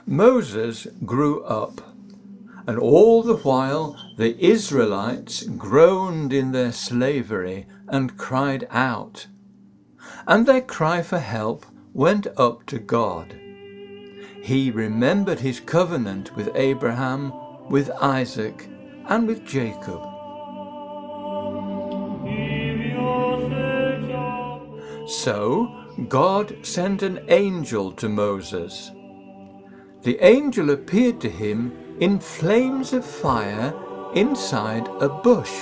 Moses grew up, and all the while the Israelites groaned in their slavery and cried out. And their cry for help went up to God. He remembered his covenant with Abraham, with Isaac, and with Jacob. So God sent an angel to Moses. The angel appeared to him in flames of fire inside a bush.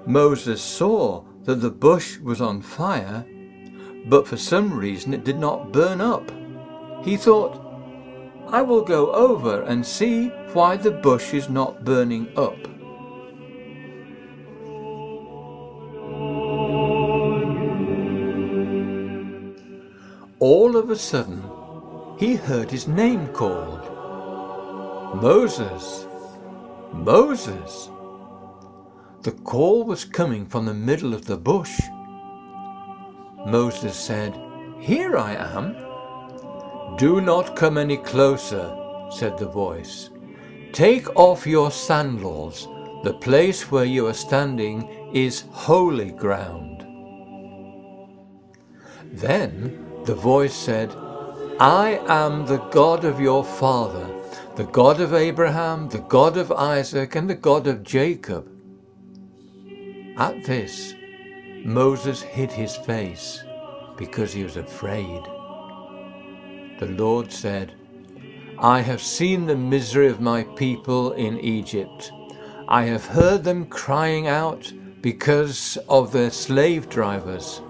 Moses saw that the bush was on fire, but for some reason it did not burn up. He thought, I will go over and see why the bush is not burning up. All of a sudden, he heard his name called. Moses, Moses. The call was coming from the middle of the bush. Moses said, Here I am. Do not come any closer, said the voice. Take off your sandals. The place where you are standing is holy ground. Then the voice said, I am the God of your father, the God of Abraham, the God of Isaac, and the God of Jacob. At this, Moses hid his face because he was afraid. The Lord said, I have seen the misery of my people in Egypt. I have heard them crying out because of their slave drivers.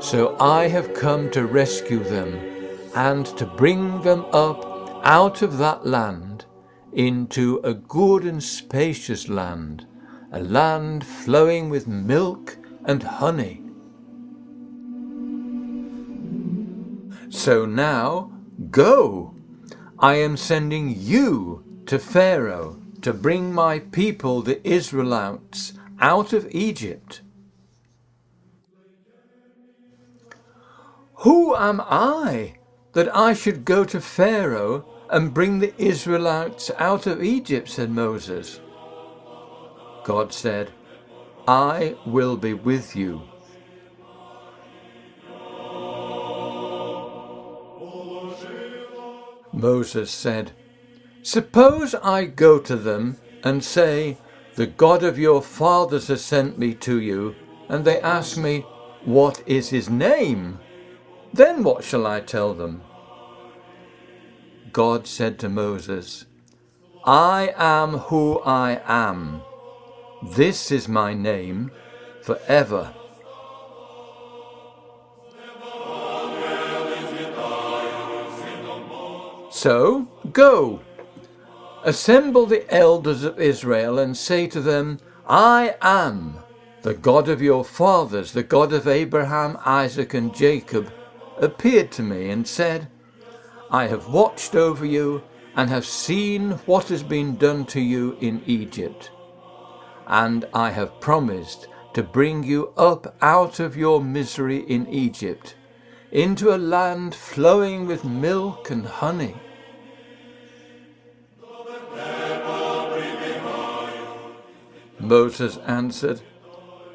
So I have come to rescue them and to bring them up out of that land into a good and spacious land, a land flowing with milk and honey. So now, go! I am sending you to Pharaoh to bring my people, the Israelites, out of Egypt. Who am I that I should go to Pharaoh and bring the Israelites out of Egypt, said Moses. God said, I will be with you. Moses said, Suppose I go to them and say, The God of your fathers has sent me to you, and they ask me, What is his name? Then what shall I tell them? God said to Moses, I am who I am. This is my name forever. So go, assemble the elders of Israel and say to them, I am the God of your fathers, the God of Abraham, Isaac, and Jacob, appeared to me and said, I have watched over you and have seen what has been done to you in Egypt. And I have promised to bring you up out of your misery in Egypt, into a land flowing with milk and honey. Moses answered,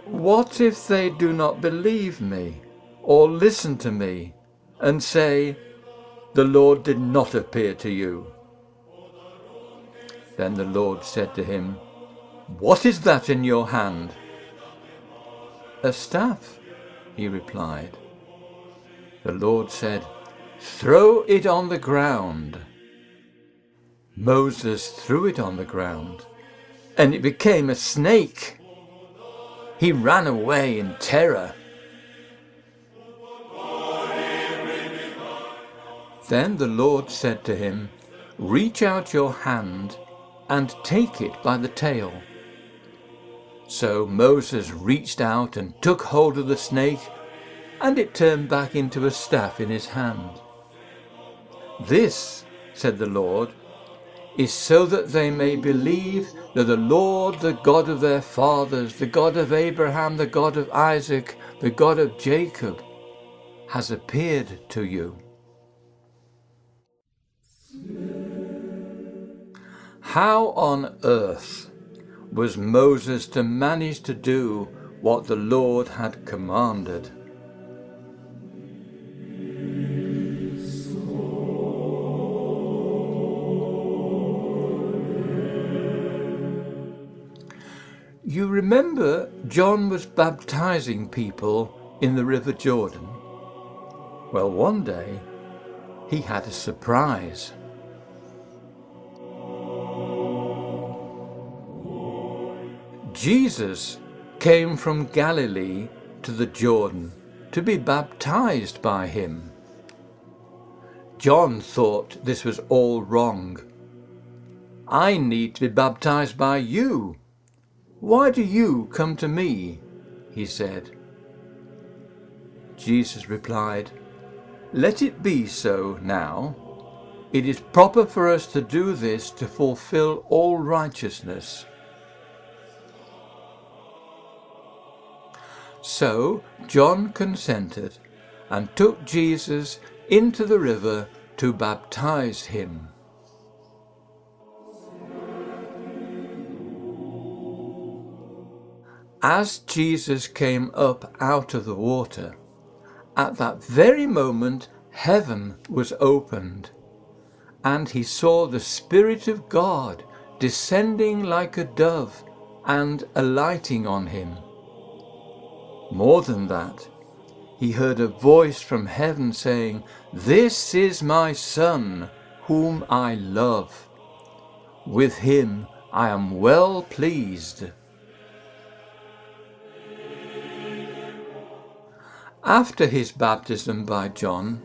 What if they do not believe me or listen to me and say, The Lord did not appear to you? Then the Lord said to him, What is that in your hand? A staff, he replied. The Lord said, Throw it on the ground. Moses threw it on the ground, and it became a snake. He ran away in terror. Then the Lord said to him, Reach out your hand and take it by the tail. So Moses reached out and took hold of the snake, and it turned back into a staff in his hand. This, said the Lord, is so that they may believe that the Lord, the God of their fathers, the God of Abraham, the God of Isaac, the God of Jacob, has appeared to you. How on earth was Moses to manage to do what the Lord had commanded? You remember John was baptizing people in the River Jordan? Well, one day he had a surprise. Jesus came from Galilee to the Jordan to be baptized by him. John thought this was all wrong. I need to be baptized by you. Why do you come to me? He said. Jesus replied, Let it be so now. It is proper for us to do this to fulfill all righteousness. So John consented and took Jesus into the river to baptize him. As Jesus came up out of the water, at that very moment heaven was opened, and he saw the Spirit of God descending like a dove and alighting on him. More than that, he heard a voice from heaven saying, This is my Son, whom I love. With him I am well pleased. After his baptism by John,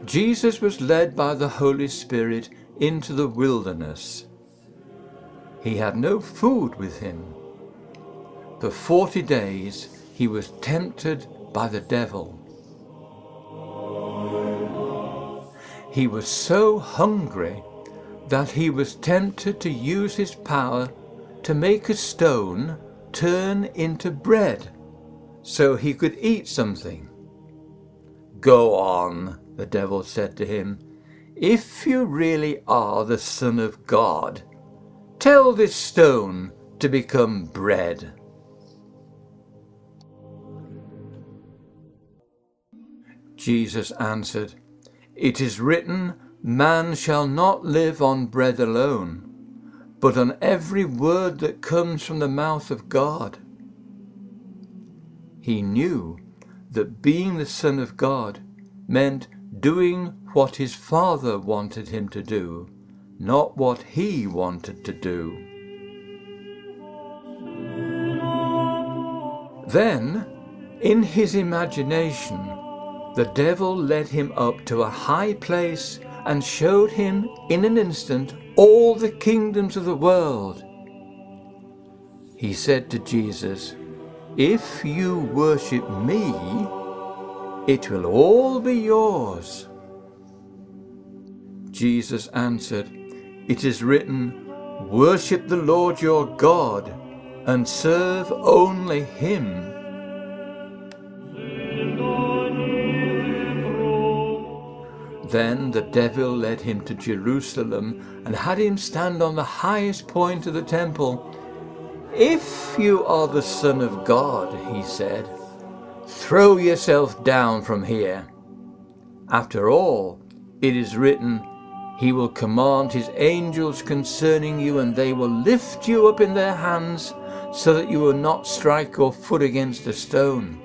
Jesus was led by the Holy Spirit into the wilderness. He had no food with him. For 40 days he was tempted by the devil. He was so hungry that he was tempted to use his power to make a stone turn into bread so he could eat something. Go on, the devil said to him. If you really are the Son of God, tell this stone to become bread. Jesus answered, It is written, Man shall not live on bread alone, but on every word that comes from the mouth of God. He knew that being the Son of God meant doing what his Father wanted him to do, not what he wanted to do. Then, in his imagination, the devil led him up to a high place and showed him in an instant all the kingdoms of the world. He said to Jesus, If you worship me, it will all be yours. Jesus answered, It is written, Worship the Lord your God and serve only him. Then the devil led him to Jerusalem and had him stand on the highest point of the temple. If you are the Son of God, he said, throw yourself down from here. After all, it is written, He will command His angels concerning you, and they will lift you up in their hands, so that you will not strike your foot against a stone.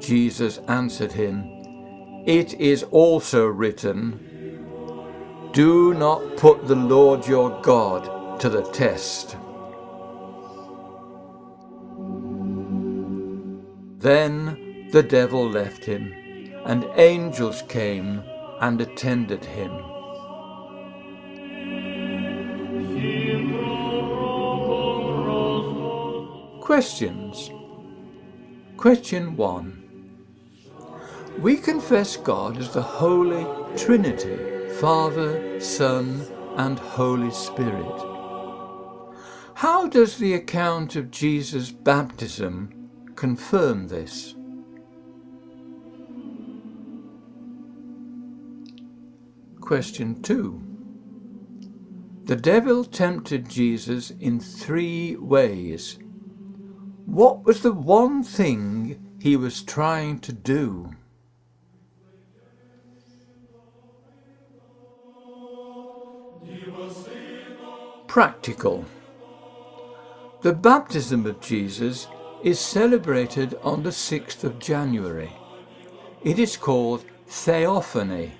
Jesus answered him, It is also written, Do not put the Lord your God to the test. Then the devil left him, and angels came and attended him. Questions. Question 1. We confess God as the Holy Trinity, Father, Son, and Holy Spirit. How does the account of Jesus' baptism confirm this? question 2. The devil tempted Jesus in 3 ways. What was the one thing he was trying to do? Practical. The baptism of Jesus is celebrated on the 6th of January. It is called Theophany.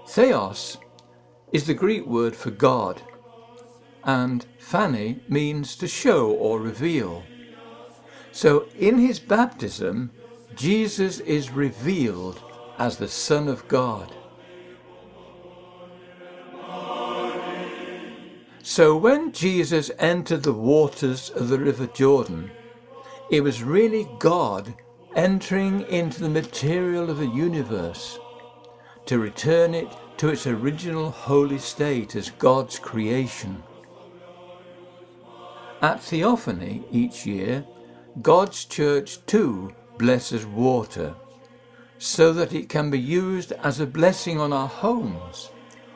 Theos is the Greek word for God, and phany means to show or reveal. So in his baptism, Jesus is revealed as the Son of God. So when Jesus entered the waters of the River Jordan, it was really God entering into the material of the universe to return it to its original holy state as God's creation. At Theophany each year, God's church too blesses water, so that it can be used as a blessing on our homes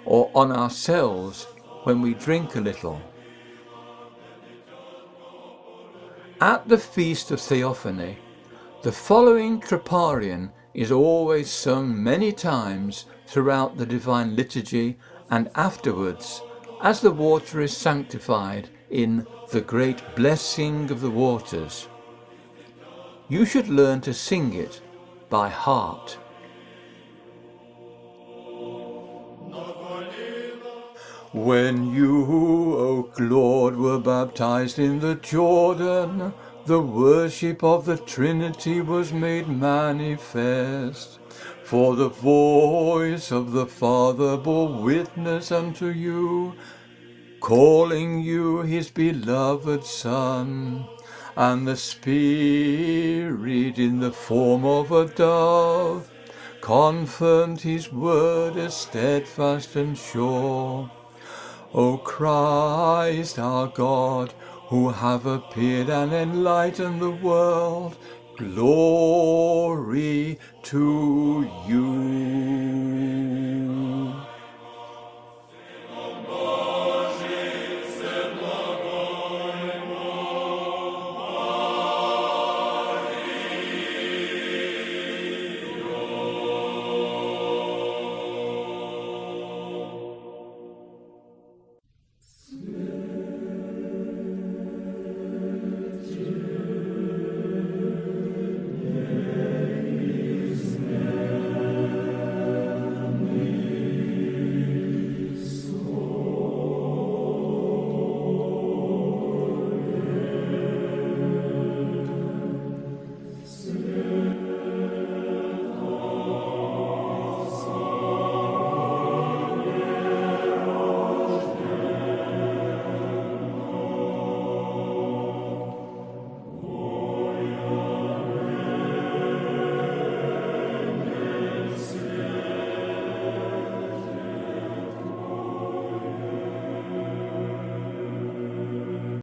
or on ourselves when we drink a little. At the Feast of Theophany, the following troparion is always sung many times throughout the Divine Liturgy and afterwards as the water is sanctified in the great blessing of the waters. You should learn to sing it by heart. When you, O Lord, were baptized in the Jordan, the worship of the Trinity was made manifest. For the voice of the Father bore witness unto you, calling you his beloved Son, and the Spirit in the form of a dove confirmed his word as steadfast and sure. O Christ our God, who have appeared and enlightened the world, glory to you.